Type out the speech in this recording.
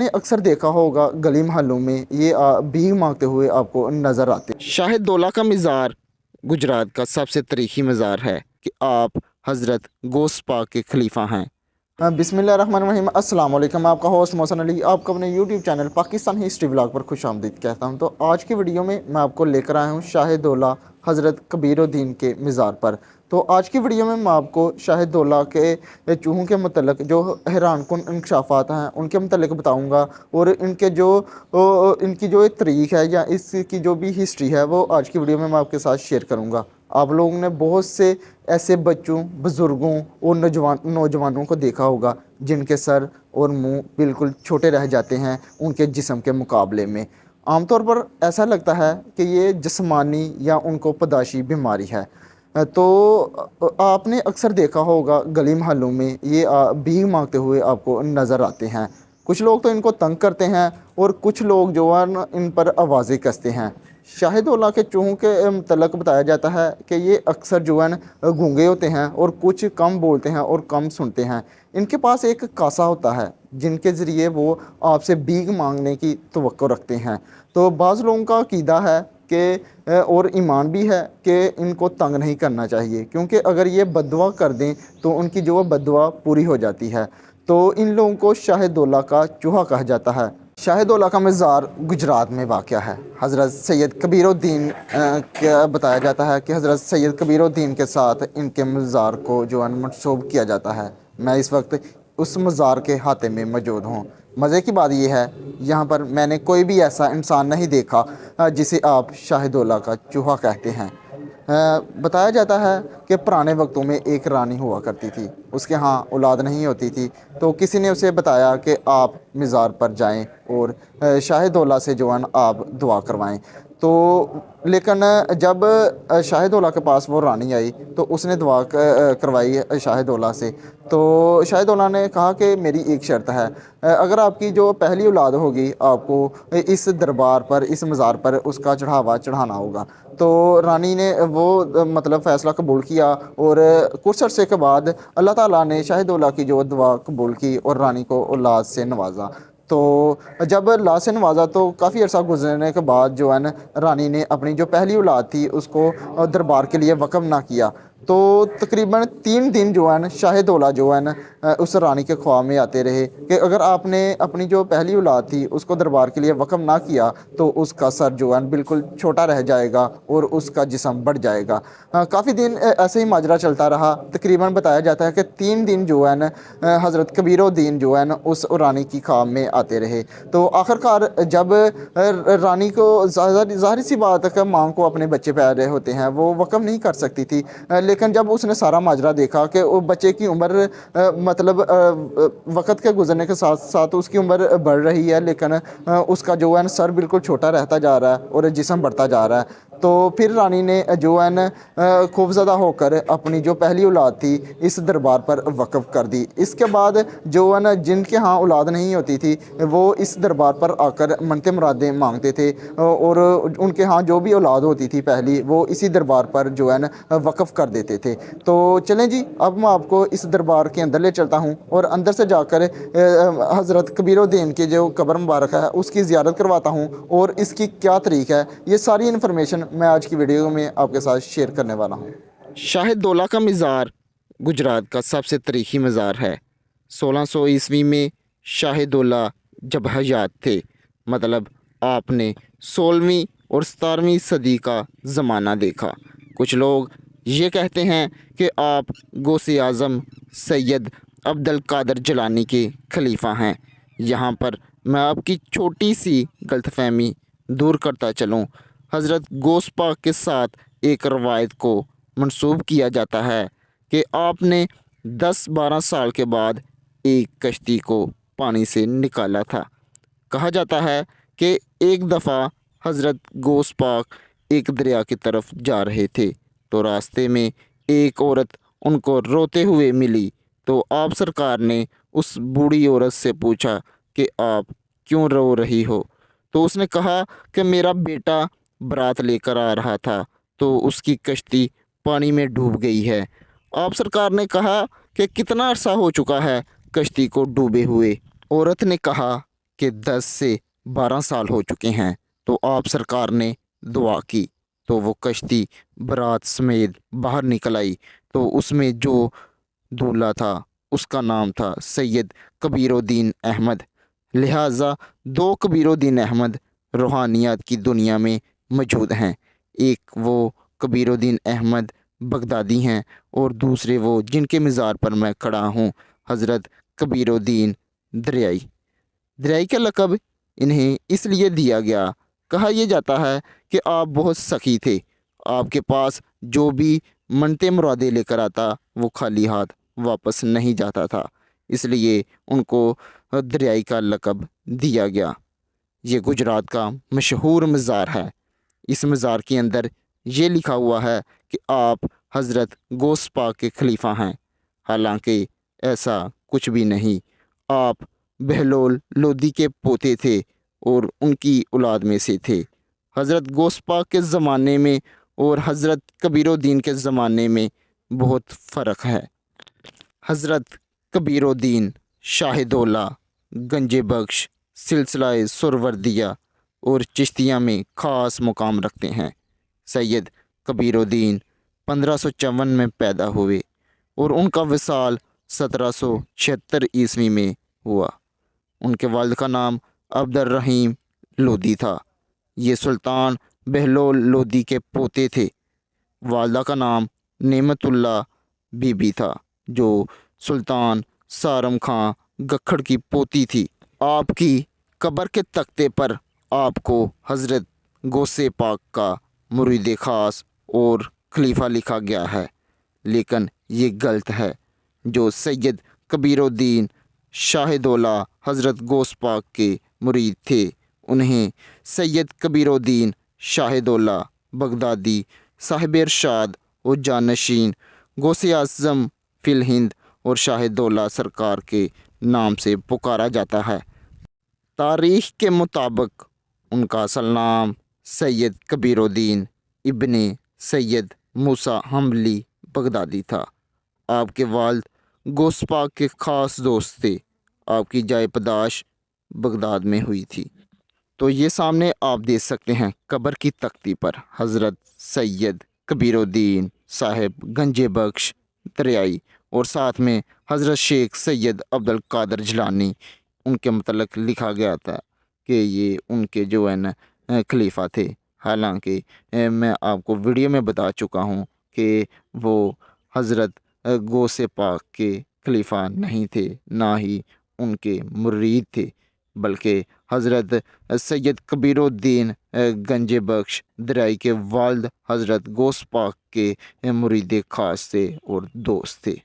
ने अक्सर देखा होगा गली मोहल्लों में ये भीख मांगते हुए आपको नज़र आते हैं। शाहिद दौला का मज़ार गुजरात का सबसे तारीखी मज़ार है कि आप हज़रत गौस पाक के खलीफा हैं। बिस्मिल्लाहिर्रहमानिर्रहीम, अस्सलाम वालेकुम। मैं आपका होस्ट मोहसन अली आपको अपने YouTube channel Pakistan history blog पर खुश आमदीद कहता हूं। तो आज की वीडियो में मैं आपको लेकर आया हूं शाहिद दौला हज़रत कबीरुद्दीन के मज़ार पर। तो आज की वीडियो में मैं आपको शाहिद दौला के चूहों के मतलब जो हैरान कुन इंकशाफात हैं उनके मतलब बताऊँगा, और इनके जो इनकी जो एक तारीख है या इसकी जो भी हिस्ट्री है वो आज की वीडियो में मैं आपके साथ शेयर करूँगा। आप लोगों ने बहुत से ऐसे बच्चों, बुज़ुर्गों और नौजवानों को देखा होगा जिनके सर और मुंह बिल्कुल छोटे रह जाते हैं उनके जिस्म के मुकाबले में। आमतौर पर ऐसा लगता है कि ये जिस्मानी या उनको पैदाइशी बीमारी है। तो आपने अक्सर देखा होगा गली मोहल्लों में ये भीख मांगते हुए आपको नज़र आते हैं। कुछ लोग तो इनको तंग करते हैं और कुछ लोग जो है ना इन पर आवाज़ें कसते हैं। शाहिद दौला के चूहों के मतलब बताया जाता है कि ये अक्सर जो है ना गूंगे होते हैं और कुछ कम बोलते हैं और कम सुनते हैं। इनके पास एक कासा होता है जिनके ज़रिए वो आपसे भीख मांगने की तवक्को रखते हैं। तो बाज़ लोगों का अकीदा है कि और ईमान भी है कि इनको तंग नहीं करना चाहिए, क्योंकि अगर ये बद्दुआ कर दें तो उनकी जो बद्दुआ पूरी हो जाती है। तो इन लोगों को शाहिद दौला का चूहा कहा जाता है। शाहिद दौला का मज़ार गुजरात में वाक़या है। हज़रत सैयद कबीरुद्दीन क्या बताया जाता है कि हज़रत सैयद कबीरुद्दीन के साथ इनके मज़ार को जो है मंसूब किया जाता है। मैं इस वक्त उस मज़ार के हाथे में मौजूद हूँ। मज़े की बात यह है, यहाँ पर मैंने कोई भी ऐसा इंसान नहीं देखा जिसे आप शाहिद दौला का चूहा कहते हैं। बताया जाता है कि पुराने वक्तों में एक रानी हुआ करती थी, उसके यहाँ औलाद नहीं होती थी। तो किसी ने उसे बताया कि आप मज़ार पर जाएं और शाहिद दौला से जो है आप दुआ करवाएं। तो लेकिन जब शाहिद दौला के पास वो रानी आई तो उसने दुआ करवाई शाहिद दौला से। तो शाहिद दौला ने कहा कि मेरी एक शर्त है, अगर आपकी जो पहली औलाद होगी आपको इस दरबार पर, इस मज़ार पर उसका चढ़ावा चढ़ाना होगा। तो रानी ने वो मतलब फ़ैसला कबूल किया और कुछ अरसे के बाद अल्लाह ताला ने शाहिद दौला की जो दुआ कबूल की और रानी को औलाद से नवाजा। तो जब औलाद से नवाजा तो काफ़ी अर्सा गुजरने के बाद जो है ना रानी ने अपनी जो पहली औलाद थी उसको दरबार के लिए वक़्फ़ ना किया। तो तकरीबन 3 दिन जो है ना शाहिद दौला जो है ना उस रानी के ख्वाब में आते रहे कि अगर आपने अपनी जो पहली औलाद थी उसको दरबार के लिए वक़्फ़ ना किया तो उसका सर जो है बिल्कुल छोटा रह जाएगा और उसका जिस्म बढ़ जाएगा। काफ़ी दिन ऐसे ही माजरा चलता रहा। तकरीबन बताया जाता है कि 3 दिन जो है ना हज़रत कबीरुद्दीन जो है ना उस रानी की ख्वाब में आते रहे। तो आखिरकार जब रानी को ज़ाहिर सी बात है कि माँ को अपने बच्चे प्यारे होते हैं, वो वक़्फ़ नहीं कर सकती थी। लेकिन जब उसने सारा माजरा देखा कि वो बच्चे की उम्र मतलब वक़्त के गुजरने के साथ साथ उसकी उम्र बढ़ रही है, लेकिन उसका जो है ना सर बिल्कुल छोटा रहता जा रहा है और जिस्म बढ़ता जा रहा है। तो फिर रानी ने जो है ना खौफज़दा होकर अपनी जो पहली औलाद थी इस दरबार पर वक़्फ़ कर दी। इसके बाद जो है ना जिनके यहाँ औलाद नहीं होती थी वो इस दरबार पर आकर मन्नतें मुरादें मांगते थे, और उनके यहाँ जो भी औलाद होती थी पहली वो इसी दरबार पर जो है ना वक़्फ़ कर देते थे। तो चलें जी, अब मैं आपको इस दरबार के अंदर ले चलता हूँ और अंदर से जाकर हज़रत कबीरुद्दीन की जो कब्र मुबारक है उसकी ज़ियारत करवाता हूँ और इसकी क्या तारीख़ है, ये सारी इन्फॉर्मेशन मैं आज की वीडियो में आपके साथ शेयर करने वाला हूँ। शाहिद दौला का मज़ार गुजरात का सबसे तारीखी मज़ार है। 1600 ईस्वी में शाहिद दौला जब हयात थे, मतलब आपने 16वीं और 17वीं सदी का ज़माना देखा। कुछ लोग ये कहते हैं कि आप गौसे आज़म सैयद अब्दुल कादर जिलानी के खलीफा हैं। यहाँ पर मैं आपकी छोटी सी गलतफहमी दूर करता चलूँ। हज़रत गौस पाक के साथ एक रवायत को मंसूब किया जाता है कि आपने 10-12 साल के बाद एक कश्ती को पानी से निकाला था। कहा जाता है कि एक दफ़ा हज़रत गौस पाक एक दरिया की तरफ जा रहे थे तो रास्ते में एक औरत उनको रोते हुए मिली। तो आप सरकार ने उस बूढ़ी औरत से पूछा कि आप क्यों रो रही हो। तो उसने कहा कि मेरा बेटा बारात लेकर आ रहा था तो उसकी कश्ती पानी में डूब गई है। आप सरकार ने कहा कि कितना अरसा हो चुका है कश्ती को डूबे हुए। औरत ने कहा कि 10 से 12 साल हो चुके हैं, तो आप सरकार ने दुआ की तो वो कश्ती बारात समेत बाहर निकल आई। तो उसमें जो दूल्हा था उसका नाम था सैयद कबीरुद्दीन अहमद। लिहाजा दो कबीरुद्दीन अहमद रूहानियत की दुनिया में मौजूद हैं। एक वो कबीरुद्दीन अहमद बगदादी हैं और दूसरे वो जिनके मज़ार पर मैं खड़ा हूँ, हज़रत कबीरुद्दीन दरियाई। दरियाई का लक़ब इन्हें इसलिए दिया गया, कहा यह जाता है कि आप बहुत सखी थे। आपके पास जो भी मन्नतें मुरादें लेकर आता वो खाली हाथ वापस नहीं जाता था, इसलिए उनको दरियाई का लक़ब दिया गया। ये गुजरात का मशहूर मज़ार है। इस मज़ार के अंदर ये लिखा हुआ है कि आप हज़रत गौस पाक के खलीफा हैं। हालांकि ऐसा कुछ भी नहीं, आप बहलोल लोदी के पोते थे और उनकी औलाद में से थे। हज़रत गौस पाक के ज़माने में और हज़रत कबीरुद्दीन के ज़माने में बहुत फ़र्क है। हज़रत कबीरुद्दीन शाह-ए-दौला, गंजे बख्श, सिलसिला सुहरावर्दिया और चिश्तिया में ख़ास मुकाम रखते हैं। सैयद कबीरुद्दीन 1554 में पैदा हुए और उनका विसाल 1776 ईस्वी में हुआ। उनके वालिद का नाम अब्दुर रहीम लोदी था। ये सुल्तान बहलोल लोदी के पोते थे। वालिदा का नाम नेमतुल्ला बीबी था, जो सुल्तान सारम खां गखड़ की पोती थी। आपकी कब्र के तख्ते पर आपको हज़रत गौसे पाक का मुरीद ख़ास और खलीफा लिखा गया है, लेकिन ये गलत है। जो सैयद कबीरुद्दीन शाह-ए-दौला हज़रत गौस पाक के मुरीद थे, उन्हें सैयद कबीरुद्दीन शाह-ए-दौला बगदादी साहिब इरशाद और जानशीन गौसे आज़म फ़िल हिंद और शाह-ए-दौला सरकार के नाम से पुकारा जाता है। तारीख़ के मुताबिक उनका असल नाम सैयद कबीरुद्दीन इब्ने सैयद मूसा हम्बली बगदादी था। आपके वालिद गौस पाक के ख़ास दोस्त थे। आपकी जाए पैदाश बगदाद में हुई थी। तो ये सामने आप देख सकते हैं कब्र की तख्ती पर हज़रत सैयद कबीरुद्दीन साहिब गंजे बख्श दरियाई और साथ में हज़रत शेख सैयद अब्दुल कादर जिलानी, उनके मतलब लिखा गया था कि ये उनके जो है ना खलीफा थे। हालांकि मैं आपको वीडियो में बता चुका हूँ कि वो हज़रत गौसे पाक के खलीफा नहीं थे, ना ही उनके मुरीद थे, बल्कि हज़रत सैयद कबीरुद्दीन गंजे बख्श दरियाई के वालिद हज़रत गौस पाक के मुरीद ख़ास थे और दोस्त थे।